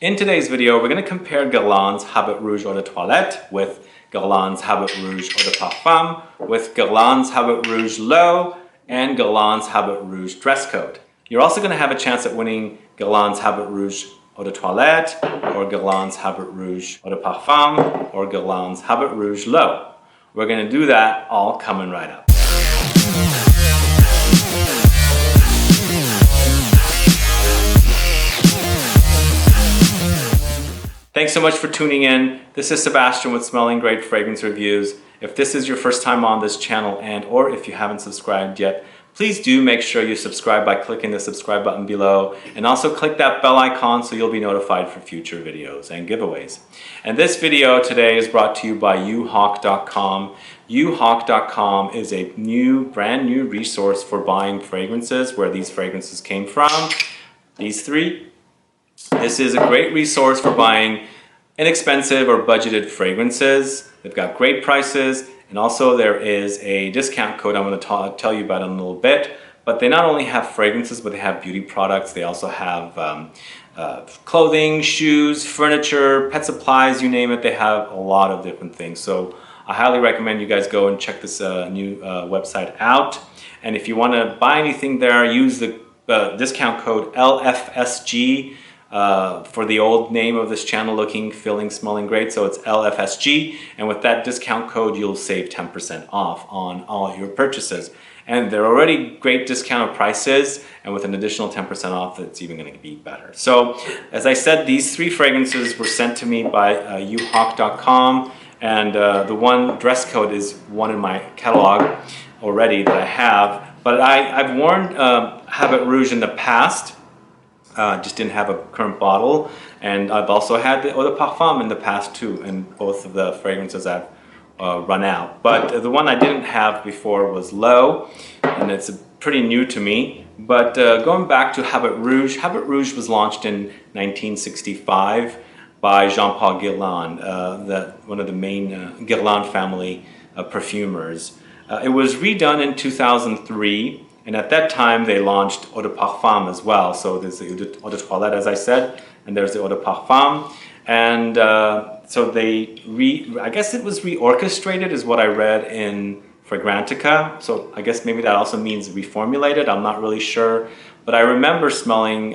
In today's video, we're going to compare Guerlain's Habit Rouge Eau de Toilette with Guerlain's Habit Rouge Eau de Parfum, with Guerlain's Habit Rouge L'Eau, and Guerlain's Habit Rouge Dress Code. You're also going to have a chance at winning Guerlain's Habit Rouge Eau de Toilette, or Guerlain's Habit Rouge Eau de Parfum, or Guerlain's Habit Rouge L'Eau. We're going to do that all coming right up. Thanks so much for tuning in. This is Sebastian with Smelling Great Fragrance Reviews. If this is your first time on this channel or if you haven't subscribed yet, please do make sure you subscribe by clicking the subscribe button below, and also click that bell icon so you'll be notified for future videos and giveaways. And this video today is brought to you by uhawk.com. uhawk.com is a brand new resource for buying fragrances, where these fragrances came from. These three. This is a great resource for buying inexpensive or budgeted fragrances. They've got great prices, and also there is a discount code I'm going to tell you about in a little bit. But they not only have fragrances, but they have beauty products. They also have clothing, shoes, furniture, pet supplies, you name it. They have a lot of different things. So I highly recommend you guys go and check this new website out. And if you want to buy anything there, use the discount code LFSG. For the old name of this channel, Looking, Feeling, Smelling Great. So it's LFSG, and with that discount code you'll save 10% off on all your purchases. And they're already great discounted prices, and with an additional 10% off, it's even going to be better. So as I said, these three fragrances were sent to me by uhawk.com, and the one dress code is one in my catalog already that I have. But I've worn Habit Rouge in the past. Just didn't have a current bottle, and I've also had the Eau de Parfum in the past too, and both of the fragrances I've run out. But the one I didn't have before was L'Eau, and it's pretty new to me. But going back to Habit Rouge was launched in 1965 by Jean-Paul Guerlain, one of the main Guerlain family perfumers. It was redone in 2003. And at that time, they launched Eau de Parfum as well. So there's the Eau de Toilette, as I said, and there's the Eau de Parfum. And so I guess it was reorchestrated is what I read in Fragrantica. So I guess maybe that also means reformulated. I'm not really sure. But I remember smelling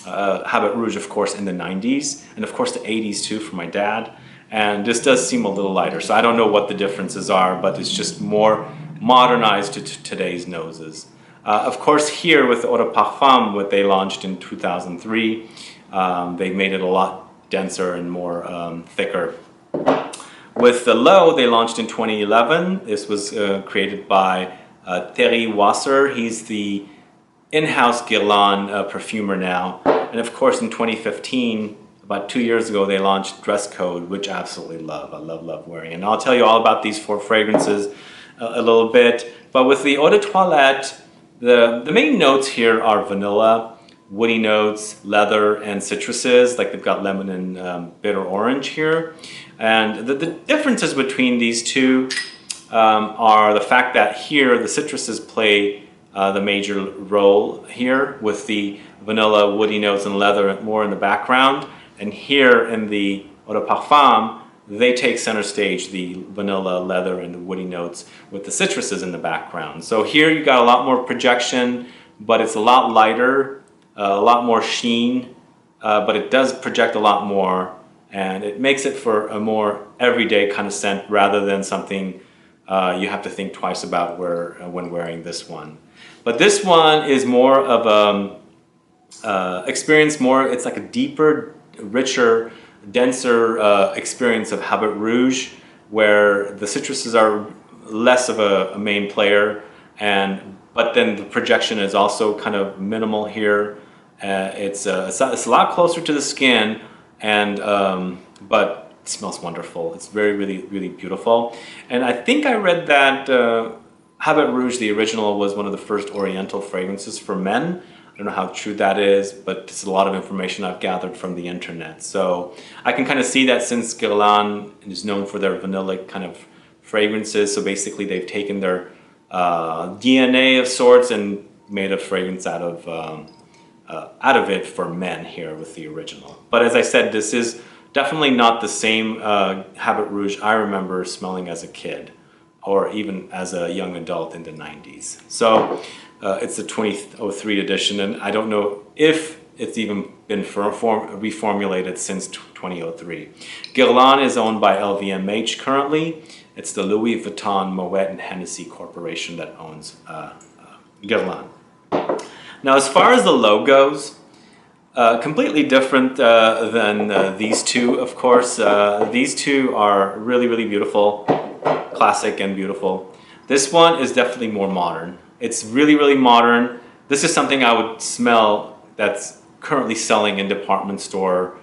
Habit Rouge, of course, in the 90s. And of course, the 80s too, for my dad. And this does seem a little lighter. So I don't know what the differences are, but it's just more modernized to today's noses. Of course, here with the Eau de Parfum, what they launched in 2003, they made it a lot denser and more thicker. With the L'Eau, they launched in 2011. This was created by Thierry Wasser. He's the in-house Guerlain perfumer now. And of course, in 2015, about 2 years ago, they launched Dress Code, which I absolutely love. I love wearing. And I'll tell you all about these four fragrances a little bit. But with the Eau de Toilette, the main notes here are vanilla, woody notes, leather, and citruses. Like they've got lemon and bitter orange here. And the differences between these two are the fact that here the citruses play the major role here, with the vanilla, woody notes, and leather more in the background. And here in the Eau de Parfum, they take center stage, the vanilla, leather, and the woody notes, with the citruses in the background. So here you got a lot more projection, but it's a lot lighter, a lot more sheen, but it does project a lot more, and it makes it for a more everyday kind of scent rather than something you have to think twice about when wearing this one. But this one is more of experience more. It's like a deeper, richer, denser experience of Habit Rouge, where the citruses are less of a main player, but then the projection is also kind of minimal here. It's a lot closer to the skin, but it smells wonderful. It's really beautiful. And I think I read that Habit Rouge, the original, was one of the first Oriental fragrances for men. I don't know how true that is, but it's a lot of information I've gathered from the internet. So I can kind of see that, since Guerlain is known for their vanilla kind of fragrances. So basically they've taken their DNA of sorts and made a fragrance out of out of it for men here with the original. But as I said, this is definitely not the same Habit Rouge I remember smelling as a kid or even as a young adult in the 90s. So it's the 2003 edition, and I don't know if it's even been reformulated since 2003. Guerlain is owned by LVMH currently. It's the Louis Vuitton, Moet, and Hennessy Corporation that owns Guerlain. Now, as far as the logo goes, completely different than these two, of course. These two are really, really beautiful, classic and beautiful. This one is definitely more modern. It's really, really modern. This is something I would smell that's currently selling in department store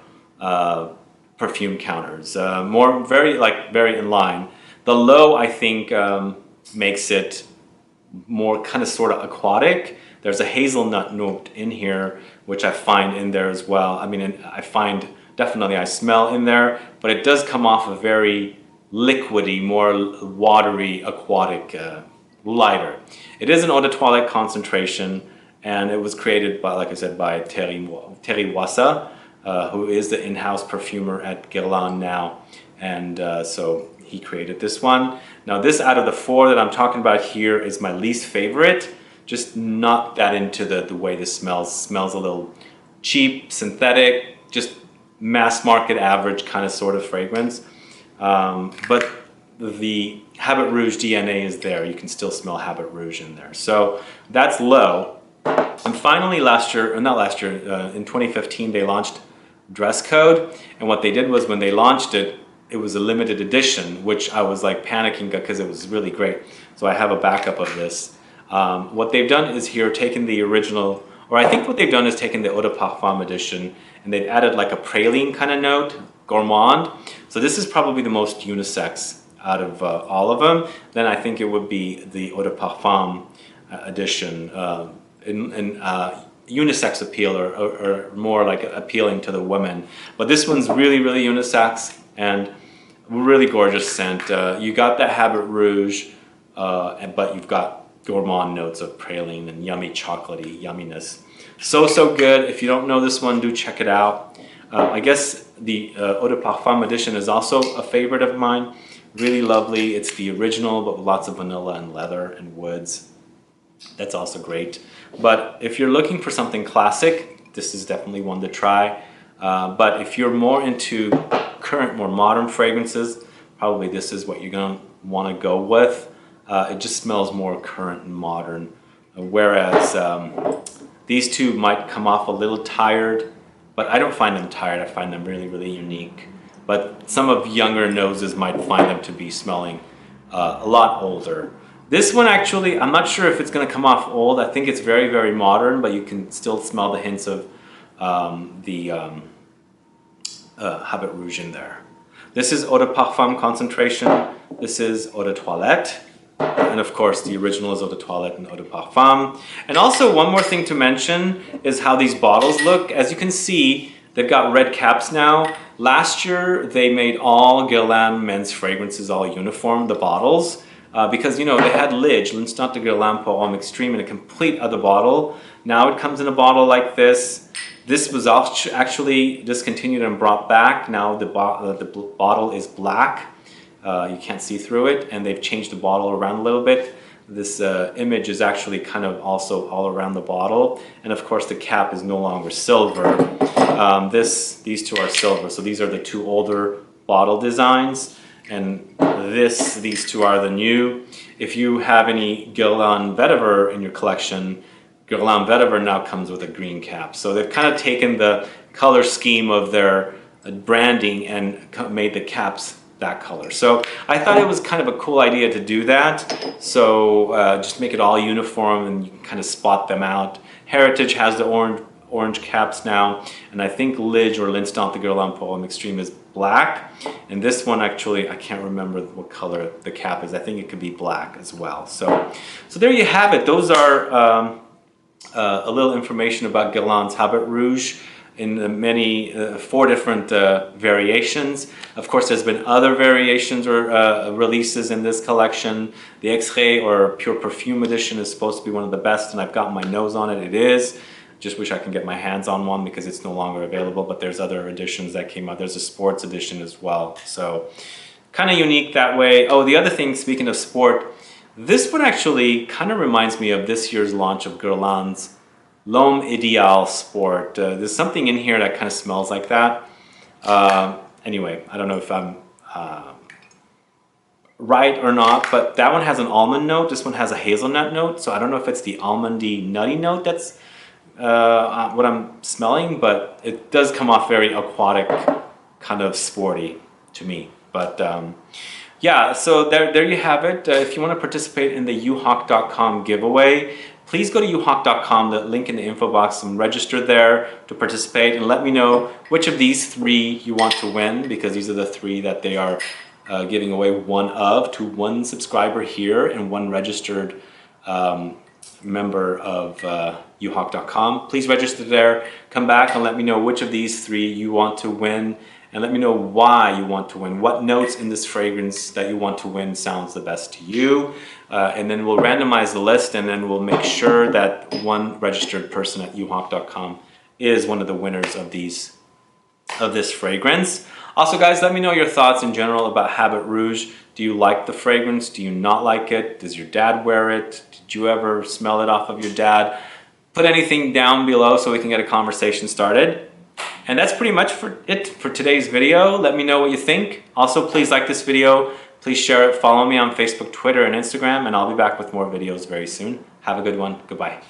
perfume counters. Very in line. The L'Eau, I think, makes it more kind of sort of aquatic. There's a hazelnut note in here, which I find in there as well. I mean, I find definitely I smell in there, but it does come off a very liquidy, more watery, aquatic, lighter. It is an eau de toilette concentration, and it was created by, like I said, by Thierry Wasser, who is the in-house perfumer at Guerlain now, and so he created this one. Now, this out of the four that I'm talking about here is my least favorite. Just not that into the way this smells. Smells a little cheap, synthetic, just mass market average kind of sort of fragrance. But the Habit Rouge DNA is there. You can still smell Habit Rouge in there. So that's L'Eau. And finally in 2015, they launched Dress Code. And what they did was when they launched it, it was a limited edition, which I was like panicking because it was really great. So I have a backup of this. What they've done is here taken the original, or I think what they've done is taken the Eau de Parfum edition and they've added like a praline kind of note, gourmand. So this is probably the most unisex out of all of them. Then I think it would be the Eau de Parfum edition in unisex appeal or more like appealing to the women. But this one's really, really unisex and really gorgeous scent. You got that Habit Rouge, but you've got gourmand notes of praline and yummy chocolatey yumminess. So good. If you don't know this one, do check it out. I guess the Eau de Parfum edition is also a favorite of mine. Really lovely. It's the original, but with lots of vanilla and leather and woods. That's also great. But if you're looking for something classic, this is definitely one to try. But if you're more into current, more modern fragrances, probably this is what you're going to want to go with. It just smells more current and modern, whereas these two might come off a little tired, but I don't find them tired. I find them really, really unique. But some of younger noses might find them to be smelling a lot older. This one actually, I'm not sure if it's going to come off old. I think it's very, very modern, but you can still smell the hints of the Habit Rouge in there. This is Eau de Parfum concentration. This is Eau de Toilette. And of course, the original is Eau de Toilette and Eau de Parfum. And also, one more thing to mention is how these bottles look. As you can see, they've got red caps now. Last year, they made all Guerlain men's fragrances all uniform, the bottles. Because, you know, they had L'Instant de Guerlain Pour Homme Extreme in a complete other bottle. Now it comes in a bottle like this. This was actually discontinued and brought back. Now the bottle is black. You can't see through it, and they've changed the bottle around a little bit. This image is actually kind of also all around the bottle, and of course the cap is no longer silver. These two are silver, so these are the two older bottle designs, and these two are the new. If you have any Guerlain Vetiver in your collection, Guerlain Vetiver now comes with a green cap. So they've kind of taken the color scheme of their branding and made the caps that color. So I thought it was kind of a cool idea to do that. So just make it all uniform and you can kind of spot them out. Heritage has the orange caps now, and I think L'Instant de Guerlain Pour Homme Extreme is black. And this one actually, I can't remember what color the cap is. I think it could be black as well. So there you have it. Those are a little information about Guerlain's Habit Rouge in many, 4 different variations. Of course, there's been other variations or releases in this collection. The Extrait or Pure Perfume edition is supposed to be one of the best, and I've got my nose on it. It is. Just wish I can get my hands on one because it's no longer available, but there's other editions that came out. There's a sports edition as well. So kind of unique that way. Oh, the other thing, speaking of sport, this one actually kind of reminds me of this year's launch of Guerlain's L'Homme Idéal Sport. There's something in here that kind of smells like that. Anyway, I don't know if I'm right or not, but that one has an almond note. This one has a hazelnut note. So I don't know if it's the almondy nutty note that's what I'm smelling, but it does come off very aquatic, kind of sporty to me. But yeah, so there you have it. If you want to participate in the uhawk.com giveaway, please go to uhawk.com, the link in the info box, and register there to participate, and let me know which of these 3 you want to win, because these are the 3 that they are giving away one of to one subscriber here and one registered member of uhawk.com. Please register there, come back and let me know which of these 3 you want to win, and let me know why you want to win. What notes in this fragrance that you want to win sounds the best to you. And then we'll randomize the list, and then we'll make sure that one registered person at uhawk.com is one of the winners of this fragrance. Also, guys, let me know your thoughts in general about Habit Rouge. Do you like the fragrance? Do you not like it? Does your dad wear it? Did you ever smell it off of your dad? Put anything down below so we can get a conversation started. And that's pretty much it for today's video. Let me know what you think. Also, please like this video. Please share it. Follow me on Facebook, Twitter, and Instagram, and I'll be back with more videos very soon. Have a good one. Goodbye.